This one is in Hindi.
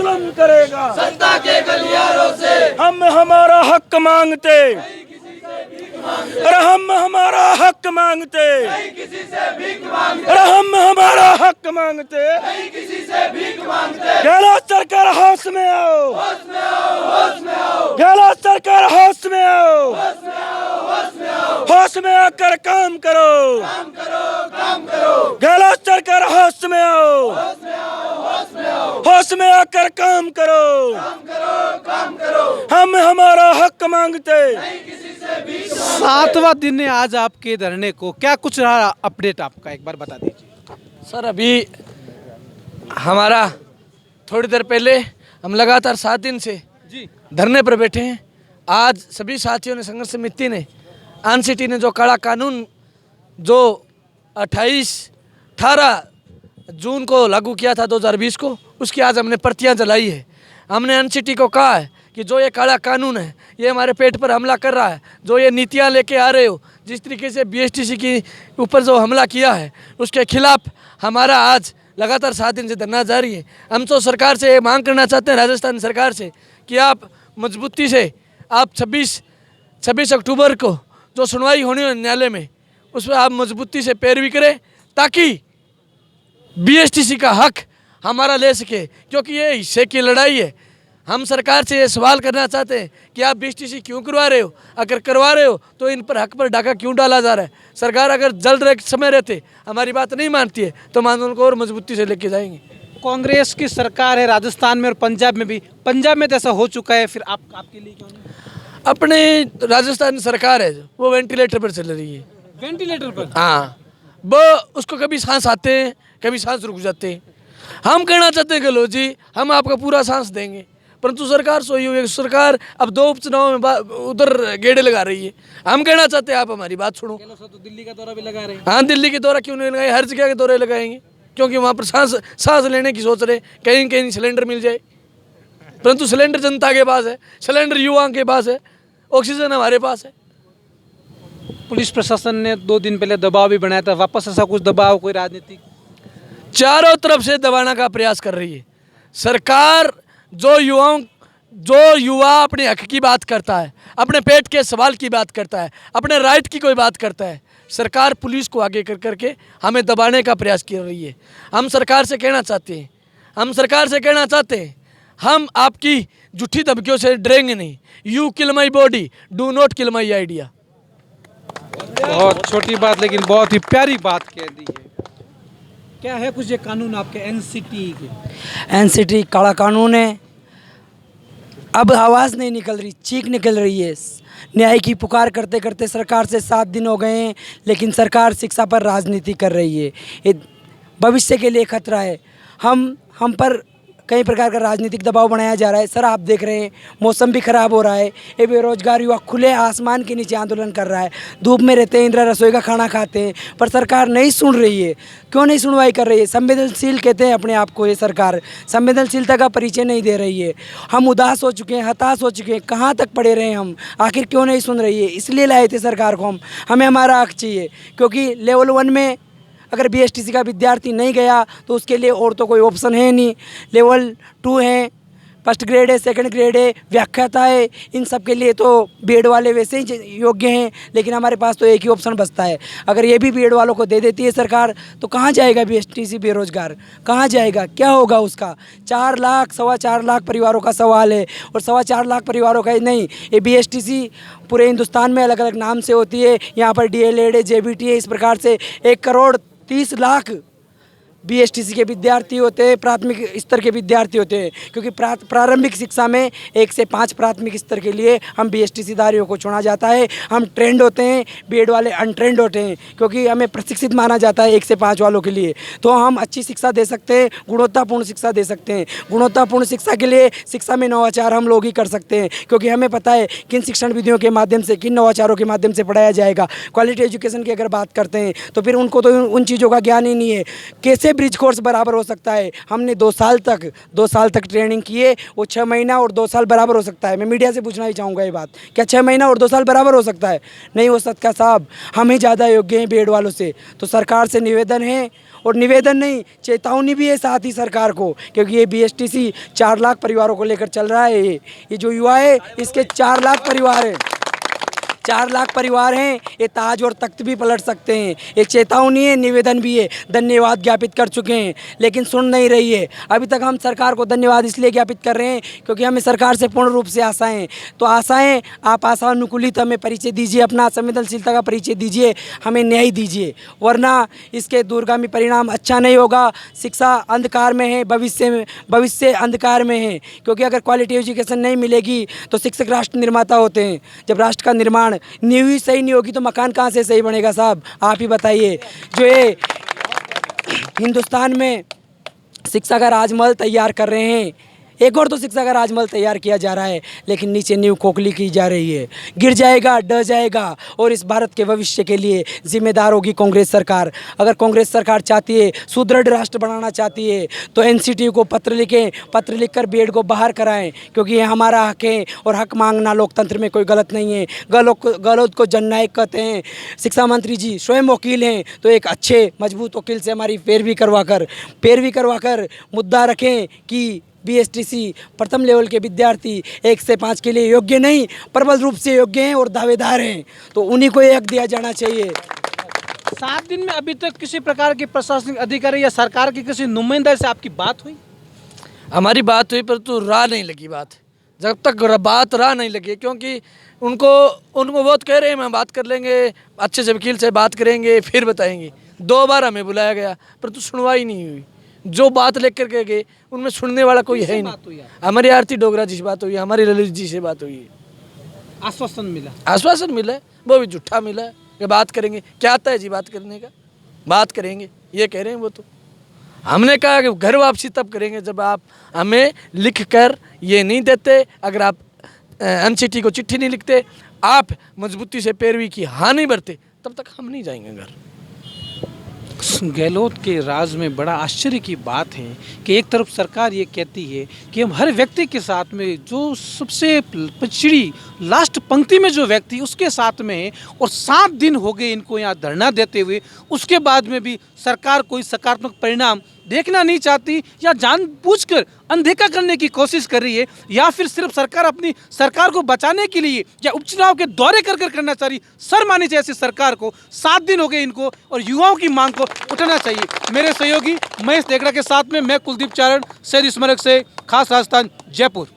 जुल्म करेगा। जनता के गलियारों से हम हमारा हक मांगते, अरे हम हमारा हक मांगते, नहीं किसी से भीख मांगते, अरे हम हमारा हक मांगते। नहीं किसी से भीख मांगते। गहलोत सरकार होश में आओ, होश में आओ, होश में आओ, गहलोत सरकार होश में आओ, होश में आओ, होश में आओ। होश में आकर काम करो, काम करो, काम करो। गहलोत सरकार होश में आओ, होश में आओ, होश में आओ। होश में आकर काम करो। काम करो, काम करो। हम हमारा हक मांगते। नहीं किसी से भीख 7वां दिन है आज आपके धरने को, क्या कुछ रहा अपडेट आपका, एक बार बता दीजिए। सर अभी हमारा थोड़ी देर पहले हम लगातार 7 दिन से जी धरने पर बैठे हैं। आज सभी साथियों ने, संघर्ष समिति ने, आनसीटी ने जो काला कानून जो 18 जून को लागू किया था 2020 को, उसकी आज हमने प्रतियां जलाई है। हमने आनसीटी को कहा है कि जो ये काला कानून है ये हमारे पेट पर हमला कर रहा है, जो ये नीतियां लेके आ रहे हो, जिस तरीके से बीएसटीसी के ऊपर जो हमला किया है उसके खिलाफ हमारा आज लगातार 7 दिन से धरना जारी है। हम तो सरकार से ये मांग करना चाहते हैं, राजस्थान सरकार से, कि आप मजबूती से आप 26 अक्टूबर को जो सुनवाई होनी है न्यायालय में, उस पर आप मजबूती से पैरवी करें ताकि बीएसटीसी का हक हमारा ले सके, क्योंकि ये हिस्से की लड़ाई है। हम सरकार से ये सवाल करना चाहते हैं कि आप बीएसटीसी क्यों करवा रहे हो, अगर करवा रहे हो तो इन पर हक पर डाका क्यों डाला जा रहा है। सरकार अगर जल्द समय रहते हमारी बात नहीं मानती है तो हम आंदोलन को और मजबूती से लेके जाएंगे। कांग्रेस की सरकार है राजस्थान में और पंजाब में भी, पंजाब में तो ऐसा हो चुका है, फिर आपके लिए क्यों नहीं? अपने राजस्थान सरकार है वो वेंटिलेटर पर चल रही है। वेंटिलेटर पर? हाँ, वो उसको कभी सांस आते हैं, कभी सांस रुक जाते हैं। हम कहना चाहते हैं कि लो जी हम आपका पूरा सांस देंगे, परंतु सरकार सोई हुई है। सरकार अब 2 उपचुनाव में उधर गेड़े लगा रही है। हम कहना चाहते हैं आप हमारी बात सुनो। तो दिल्ली का दौरा भी लगा रहे हैं। हाँ, दिल्ली के दौरा क्यों नहीं लगाए, हर जगह के दौरे लगाएंगे, क्योंकि वहाँ पर सांस लेने की सोच रहे, कहीं कहीं सिलेंडर मिल जाए, परंतु सिलेंडर जनता के पास है, सिलेंडर युवाओं के पास है, ऑक्सीजन हमारे पास है। पुलिस प्रशासन ने 2 दिन पहले दबाव भी बनाया था, वापस ऐसा कुछ दबाव, कोई राजनीतिक? चारों तरफ से दबाने का प्रयास कर रही है सरकार। जो युवा अपने हक की बात करता है, अपने पेट के सवाल की बात करता है, अपने राइट की कोई बात करता है, सरकार पुलिस को आगे कर करके हमें दबाने का प्रयास कर रही है। हम सरकार से कहना चाहते हैं, हम आपकी झूठी धमकियों से डरेंगे नहीं। You kill my body, do not kill my idea. बहुत छोटी बात लेकिन बहुत ही प्यारी बात कह दी है। क्या है कुछ ये कानून आपके एनसीटी के? एनसीटी काला कानून है। अब आवाज़ नहीं निकल रही, चीख निकल रही है। न्याय की पुकार करते करते सरकार से 7 दिन हो गए हैं, लेकिन सरकार शिक्षा पर राजनीति कर रही है। ये भविष्य के लिए खतरा है। हम पर कई प्रकार का राजनीतिक दबाव बनाया जा रहा है। सर आप देख रहे हैं मौसम भी ख़राब हो रहा है, ये बेरोजगार युवा खुले आसमान के नीचे आंदोलन कर रहा है, धूप में रहते हैं, इंदिरा रसोई का खाना खाते हैं, पर सरकार नहीं सुन रही है। क्यों नहीं सुनवाई कर रही है? संवेदनशील कहते हैं अपने आप को, ये सरकार संवेदनशीलता का परिचय नहीं दे रही है। हम उदास हो चुके हैं, हताश हो चुके हैं, कहाँ तक पड़े रहे हम, आखिर क्यों नहीं सुन रही है? इसलिए लाए थे सरकार को हमें हमारा हक चाहिए, क्योंकि लेवल 1 में अगर बीएसटीसी का विद्यार्थी नहीं गया तो उसके लिए और तो कोई ऑप्शन है नहीं। लेवल 2 है, फर्स्ट ग्रेड है, सेकंड ग्रेड है, व्याख्याता है, इन सब के लिए तो बीएड वाले वैसे ही योग्य हैं, लेकिन हमारे पास तो एक ही ऑप्शन बचता है। अगर ये भी बीएड वालों को दे देती है सरकार तो कहाँ जाएगा बीएसटीसी बेरोजगार, कहाँ जाएगा, क्या होगा उसका? 4 लाख 4.25 लाख परिवारों का सवाल है, और 4.25 लाख परिवारों का ही नहीं, ये बीएसटीसी पूरे हिंदुस्तान में अलग अलग नाम से होती है। यहाँ पर डीएलएड है, जेबीटी है, इस प्रकार से 1,30,00,000 बीएसटीसी के विद्यार्थी होते हैं, प्राथमिक स्तर के विद्यार्थी होते हैं, क्योंकि प्रारंभिक शिक्षा में 1 से 5 प्राथमिक स्तर के लिए हम बीएसटीसी धारियों को चुना जाता है। हम ट्रेंड होते हैं, बीएड वाले अनट्रेंड होते हैं, क्योंकि हमें प्रशिक्षित माना जाता है 1 से 5 वालों के लिए। तो हम अच्छी शिक्षा दे सकते हैं, गुणवत्तापूर्ण शिक्षा दे सकते हैं। गुणवत्तापूर्ण शिक्षा के लिए शिक्षा में नवाचार हम लोग ही कर सकते हैं, क्योंकि हमें पता है किन शिक्षण विधियों के माध्यम से, किन नवाचारों के माध्यम से पढ़ाया जाएगा। क्वालिटी एजुकेशन की अगर बात करते हैं तो फिर उनको तो उन चीज़ों का ज्ञान ही नहीं है। कैसे ब्रिज कोर्स बराबर हो सकता है? हमने 2 साल तक ट्रेनिंग किए, वो 6 महीना और 2 साल बराबर हो सकता है? मैं मीडिया से पूछना ही चाहूँगा ये बात, क्या 6 महीना और 2 साल बराबर हो सकता है? नहीं हो सकता साहब, हम ही ज़्यादा योग्य हैं बीएड वालों से। तो सरकार से निवेदन है और निवेदन नहीं, चेतावनी भी है साथ ही सरकार को, क्योंकि ये BSTC 4 लाख परिवारों को लेकर चल रहा है। ये जो युवा है इसके 4 लाख परिवार हैं, 4 लाख परिवार हैं, ये ताज और तख्त भी पलट सकते हैं। एक चेतावनी है, निवेदन भी है, धन्यवाद ज्ञापित कर चुके हैं लेकिन सुन नहीं रही है। अभी तक हम सरकार को धन्यवाद इसलिए ज्ञापित कर रहे हैं क्योंकि हमें सरकार से पूर्ण रूप से आशाएं, तो आशाएं, आप आशानुकूलित हमें परिचय दीजिए, अपना संवेदनशीलता का परिचय दीजिए, हमें न्याय दीजिए, वरना इसके दूरगामी परिणाम अच्छा नहीं होगा। शिक्षा अंधकार में है, भविष्य अंधकार में है, क्योंकि अगर क्वालिटी एजुकेशन नहीं मिलेगी तो शिक्षक राष्ट्र निर्माता होते हैं। जब राष्ट्र का निर्माण नींव ही सही नहीं होगी तो मकान कहाँ से सही बनेगा साहब, आप ही बताइए। जो ये हिंदुस्तान में शिक्षा का राजमहल तैयार कर रहे हैं, एक और तो शिक्षा का राजमहल तैयार किया जा रहा है लेकिन नीचे नींव खोखली की जा रही है, गिर जाएगा, डर जाएगा। और इस भारत के भविष्य के लिए जिम्मेदार होगी कांग्रेस सरकार। अगर कांग्रेस सरकार चाहती है, सुदृढ़ राष्ट्र बनाना चाहती है, तो NCT को पत्र लिखें, पत्र लिखकर बीएड को बाहर कराएं, क्योंकि ये हमारा हक है और हक मांगना लोकतंत्र में कोई गलत नहीं है। गलत को जननायक कहते हैं। शिक्षा मंत्री जी स्वयं वकील हैं, तो एक अच्छे मजबूत वकील से हमारी पैरवी करवाकर मुद्दा रखें कि BSTC प्रथम लेवल के विद्यार्थी 1 से 5 के लिए योग्य नहीं, प्रबल रूप से योग्य हैं और दावेदार हैं, तो उन्हीं को हक दिया जाना चाहिए। 7 दिन में अभी तक किसी प्रकार के प्रशासनिक अधिकारी या सरकार के किसी नुमाइंदे से आपकी बात हुई? हमारी बात हुई पर तो राह नहीं लगी बात, जब तक बात राह नहीं लगी, क्योंकि उनको बहुत कह रहे हैं हम बात कर लेंगे, अच्छे से वकील से बात करेंगे फिर बताएंगे। 2 बार हमें बुलाया गया पर तो सुनवाई नहीं हुई। जो बात लेकर के गए उनमें सुनने वाला कोई है ही नहीं। हमारी आरती डोगरा जी से बात हुई, हमारी ललित जी से बात हुई, आश्वासन मिला है, वो भी झूठा मिला है कि बात करेंगे। क्या आता है जी बात करने का, बात करेंगे ये कह रहे हैं। वो तो हमने कहा कि घर वापसी तब करेंगे जब आप हमें लिख कर ये नहीं देते, अगर आप NCT को चिट्ठी नहीं लिखते, आप मजबूती से पैरवी की हाँ नहीं भरते, तब तक हम नहीं जाएंगे घर। गहलोत के राज में बड़ा आश्चर्य की बात है कि एक तरफ सरकार ये कहती है कि हम हर व्यक्ति के साथ में, जो सबसे पिछड़ी लास्ट पंक्ति में जो व्यक्ति उसके साथ में है, और 7 दिन हो गए इनको यहाँ धरना देते हुए, उसके बाद में भी सरकार कोई सकारात्मक परिणाम देखना नहीं चाहती या जानबूझकर अनदेखा करने की कोशिश कर रही है, या फिर सिर्फ सरकार अपनी सरकार को बचाने के लिए या उपचुनाव के दौरे कर करना चाह रही। शर्म आनी चाहिए ऐसी सरकार को। 7 दिन हो गए इनको और युवाओं की मांग को उठाना चाहिए। मेरे सहयोगी महेश देगड़ा के साथ में मैं कुलदीप चारण, शहीद स्मारक से, खास राजस्थान, जयपुर।